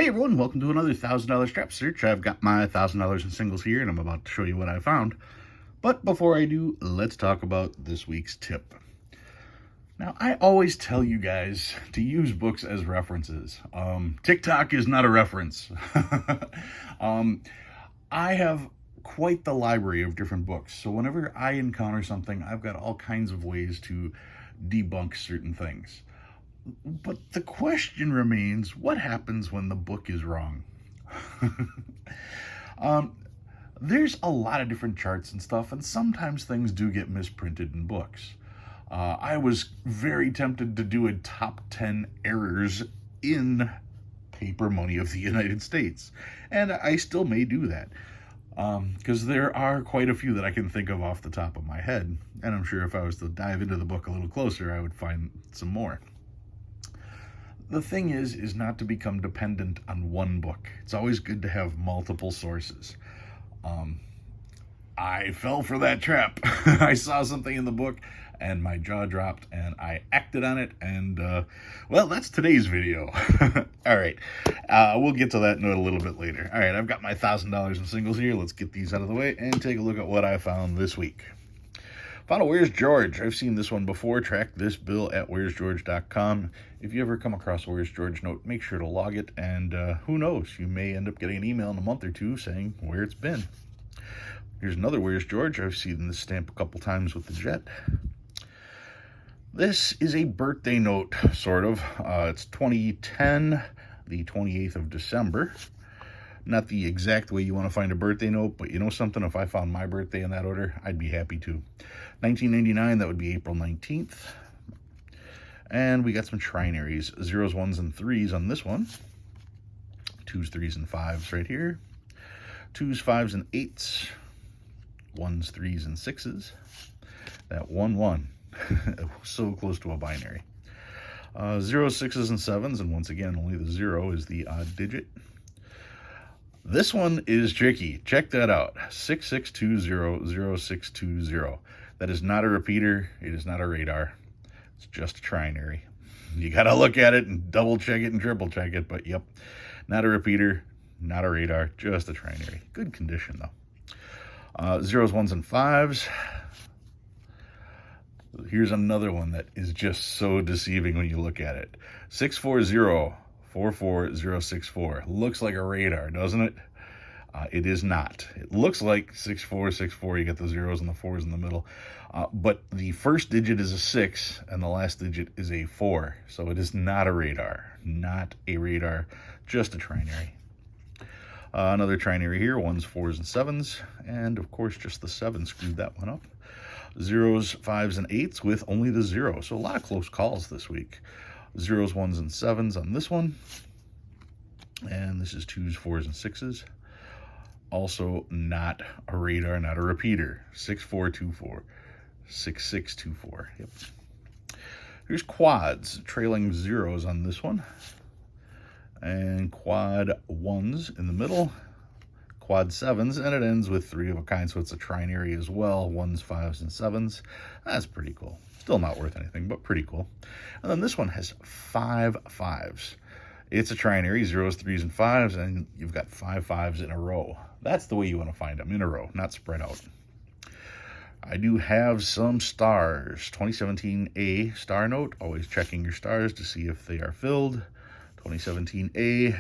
Hey everyone, welcome to another $1,000 strap search. I've got my $1,000 in singles here and I'm about to show you what I found. But before I do, let's talk about this week's tip. Now, I always tell you guys to use books as references. TikTok is not a reference. I have quite the library of different books. So whenever I encounter something, I've got all kinds of ways to debunk certain things. But the question remains, what happens when the book is wrong? um, there's a lot of different charts and stuff, and sometimes things do get misprinted in books. I was very tempted to do a top 10 errors in paper money of the United States, and I still may do that. Because there are quite a few that I can think of off the top of my head, and I'm sure if I was to dive into the book a little closer, I would find some more. The thing is not to become dependent on one book. It's always good to have multiple sources. I fell for that trap. I saw something in the book and my jaw dropped and I acted on it, and well, that's today's video. All right, we'll get to that note a little bit later. All right, I've got my $1,000 in singles here. Let's get these out of the way and take a look at what I found this week. Found a Where's George. I've seen this one before. Track this bill at where'sgeorge.com. If you ever come across a Where's George note, make sure to log it, and who knows, you may end up getting an email in a month or two saying where it's been. Here's another Where's George. I've seen this stamp a couple times with the Jet. This is a birthday note, sort of. It's 2010, the 28th of December. Not the exact way you want to find a birthday note, but you know something? If I found my birthday in that order, I'd be happy to. 1999, that would be April 19th. And we got some trinaries, 0s, 1s, and 3s on this one. 2s, 3s, and 5s right here. 2s, 5s, and 8s. 1s, 3s, and 6s. That 1, 1. So close to a binary. 0s, 6s, and 7s, and once again, only the 0 is the odd digit. This one is tricky. Check that out. 66200620. That is not a repeater. It is not a radar. It's just a trinary. You got to look at it and double check it and triple check it. But yep, not a repeater, not a radar, just a trinary. Good condition though. 0s, 1s, and 5s. Here's another one that is just so deceiving when you look at it. 640-44064. Looks like a radar, doesn't it? It is not. It looks like 6464. You get the 0s and the 4s in the middle. But the first digit is a 6 and the last digit is a 4. So it is not a radar. Not a radar, just a trinary. Another trinary here, 1s, 4s, and 7s. And of course, just the 7 screwed that one up. 0s, 5s, and 8s with only the 0. So a lot of close calls this week. 0s, 1s, and 7s on this one. And this is 2s, 4s, and 6s. Also not a radar, not a repeater. 6424, 6624. Yep. Here's quads, trailing 0s on this one. And quad 1s in the middle. Quad 7s, and it ends with 3 of a kind, so it's a trinary as well. 1s, 5s, and 7s. That's pretty cool. Still not worth anything, but pretty cool. And then this one has 5 5s. It's a trinary, 0s, 3s, and 5s, and you've got 5 5s in a row. That's the way you want to find them, in a row, not spread out. I do have some stars. 2017A star note, always checking your stars to see if they are filled. 2017A,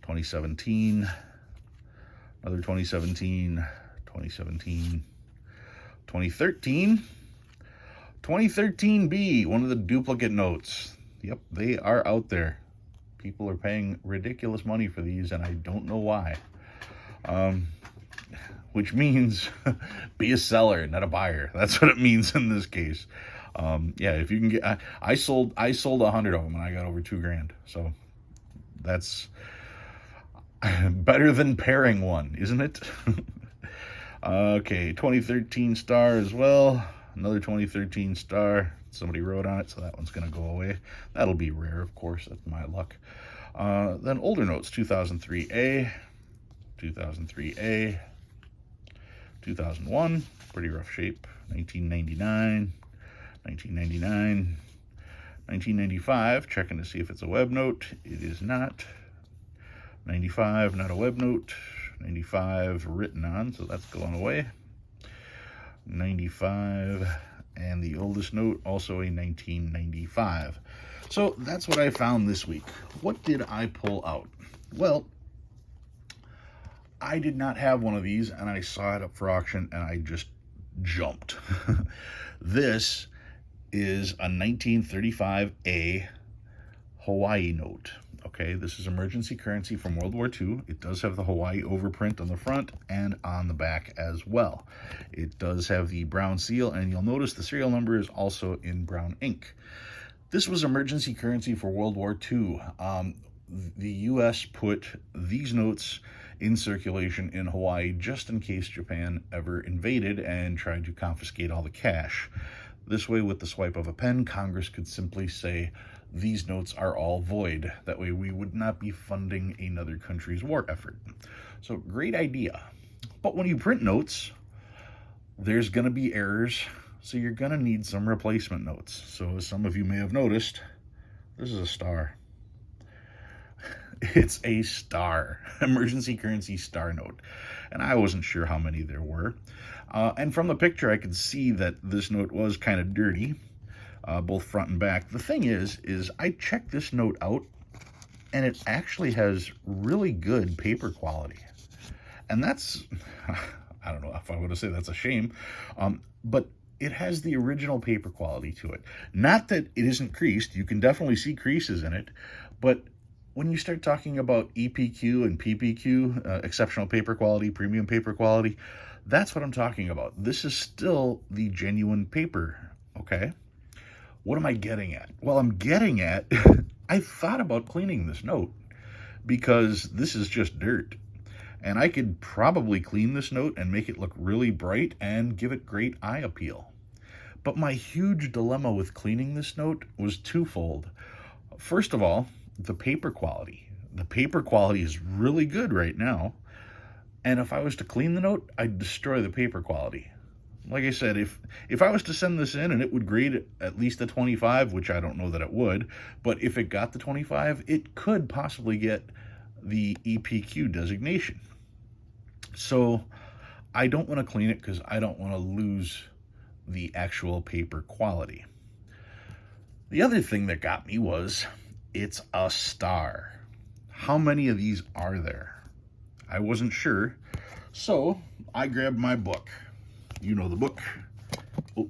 2017, another 2017, 2017, 2013, 2013B, one of the duplicate notes. Yep, they are out there. People are paying ridiculous money for these, and I don't know why. Which means be a seller, not a buyer. That's what it means in this case. Yeah, if you can get, I sold 100 of them and I got over $2,000. So that's better than pairing one, isn't it? Okay, 2013 star as well. Another 2013 star. Somebody wrote on it, so that one's going to go away. That'll be rare, of course. That's my luck. Then older notes, 2003A, 2003A, 2001, pretty rough shape, 1999, 1999, 1995, checking to see if it's a web note. It is not. 95, not a web note. 95 written on, so that's going away. 95, and the oldest note, also a 1995. So that's what I found this week. What did I pull out? Well, I did not have one of these, and I saw it up for auction, and I just jumped. This is a 1935A Hawaii note. Okay, this is emergency currency from World War II. It does have the Hawaii overprint on the front and on the back as well. It does have the brown seal, and you'll notice the serial number is also in brown ink. This was emergency currency for World War II. The U.S. put these notes in circulation in Hawaii just in case Japan ever invaded and tried to confiscate all the cash. This way, with the swipe of a pen, Congress could simply say, these notes are all void. That way we would not be funding another country's war effort. So great idea. But when you print notes, there's going to be errors, so you're going to need some replacement notes. So as some of you may have noticed, this is a star. It's a star, emergency currency star note. And I wasn't sure how many there were. And from the picture, I could see that this note was kind of dirty, both front and back. The thing is I checked this note out, and it actually has really good paper quality. And that's, I don't know if I want to say that's a shame, but it has the original paper quality to it. Not that it isn't creased. You can definitely see creases in it, but when you start talking about EPQ and PPQ, exceptional paper quality, premium paper quality, that's what I'm talking about. This is still the genuine paper, okay? What am I getting at? Well, I'm getting at, I thought about cleaning this note because this is just dirt. And I could probably clean this note and make it look really bright and give it great eye appeal. But my huge dilemma with cleaning this note was twofold. First of all, the paper quality. The paper quality is really good right now. And if I was to clean the note, I'd destroy the paper quality. Like I said, if I was to send this in and it would grade at least a 25, which I don't know that it would, but if it got the 25, it could possibly get the EPQ designation. So I don't want to clean it because I don't want to lose the actual paper quality. The other thing that got me was it's a star. How many of these are there? I wasn't sure, so I grabbed my book. You know the book. Oh,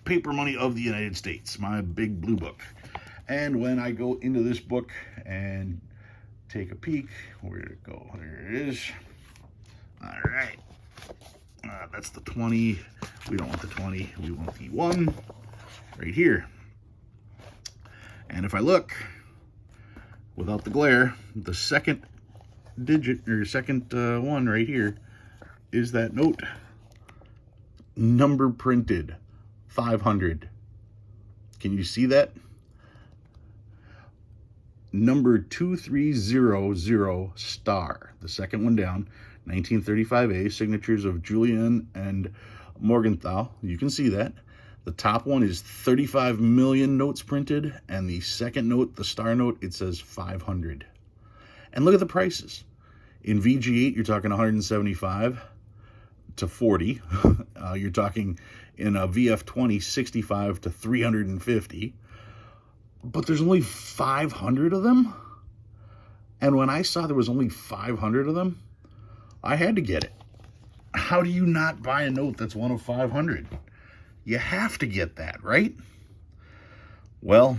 Paper Money of the United States, my big blue book. And when I go into this book and take a peek, where did it go? There it is. All right. That's the 20. We don't want the 20. We want the 1 right here. And if I look, without the glare, the second digit, or second one right here, is that note. Number printed, 500. Can you see that? Number 2300 star, the second one down, 1935A, signatures of Julian and Morgenthau. You can see that. The top one is 35 million notes printed, and the second note, the star note, it says 500. And look at the prices. In VG8, you're talking 175 to 40. You're talking in a VF20, 65 to 350. But there's only 500 of them. And when I saw there was only 500 of them, I had to get it. How do you not buy a note that's one of 500? You have to get that, right? Well,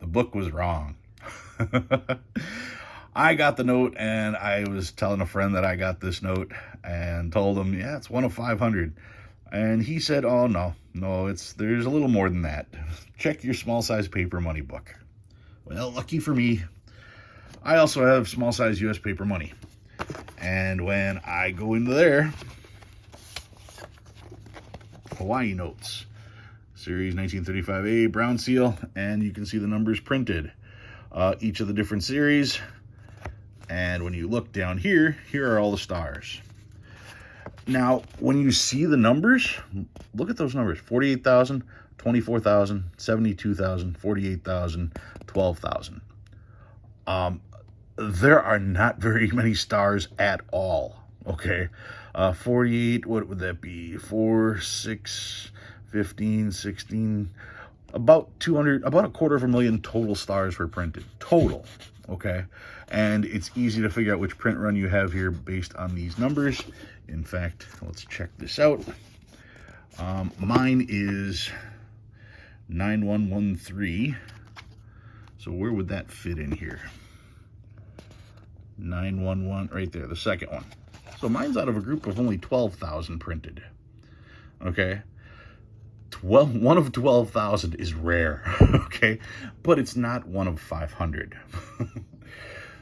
the book was wrong. I got the note, and I was telling a friend that I got this note and told him, yeah, it's one of 500. And he said, oh, no, there's a little more than that. Check your small size paper money book. Well, lucky for me, I also have small size US paper money. And when I go into there, Hawaii notes, series 1935A, brown seal, and you can see the numbers printed. Each of the different series. And when you look down here, here are all the stars. Now, when you see the numbers, look at those numbers: 48,000, 24,000, 72,000, 48,000, 12,000. there are not very many stars at all. Okay. 48, what would that be? 4, 6, 15, 16, about 200, about a quarter of a million total stars were printed. Total. Okay. And it's easy to figure out which print run you have here based on these numbers. In fact, let's check this out. Mine is 9113. So where would that fit in here? 911, right there, the second one. So mine's out of a group of only 12,000 printed. Okay? 1 of 12,000 is rare, okay? But it's not 1 of 500.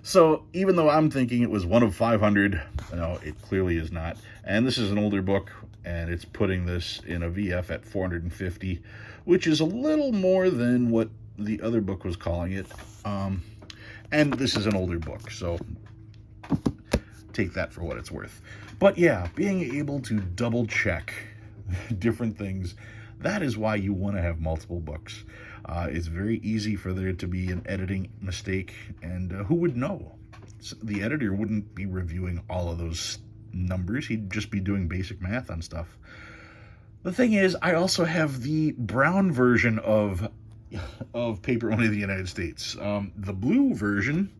So even though I'm thinking it was 1 of 500, no, it clearly is not. And this is an older book, and it's putting this in a VF at 450, which is a little more than what the other book was calling it. And this is an older book, so take that for what it's worth. But yeah, being able to double check different things, that is why you want to have multiple books. It's very easy for there to be an editing mistake, and who would know? So the editor wouldn't be reviewing all of those numbers. He'd just be doing basic math on stuff. The thing is, I also have the brown version of Paper Money of the United States. The blue version,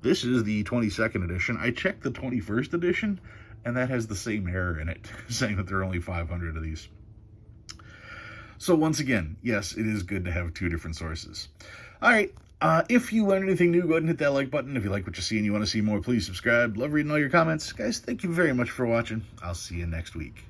this is the 22nd edition. I checked the 21st edition, and that has the same error in it, saying that there are only 500 of these. So once again, yes, it is good to have 2 different sources. All right, if you learned anything new, go ahead and hit that like button. If you like what you see and you want to see more, please subscribe. Love reading all your comments. Guys, thank you very much for watching. I'll see you next week.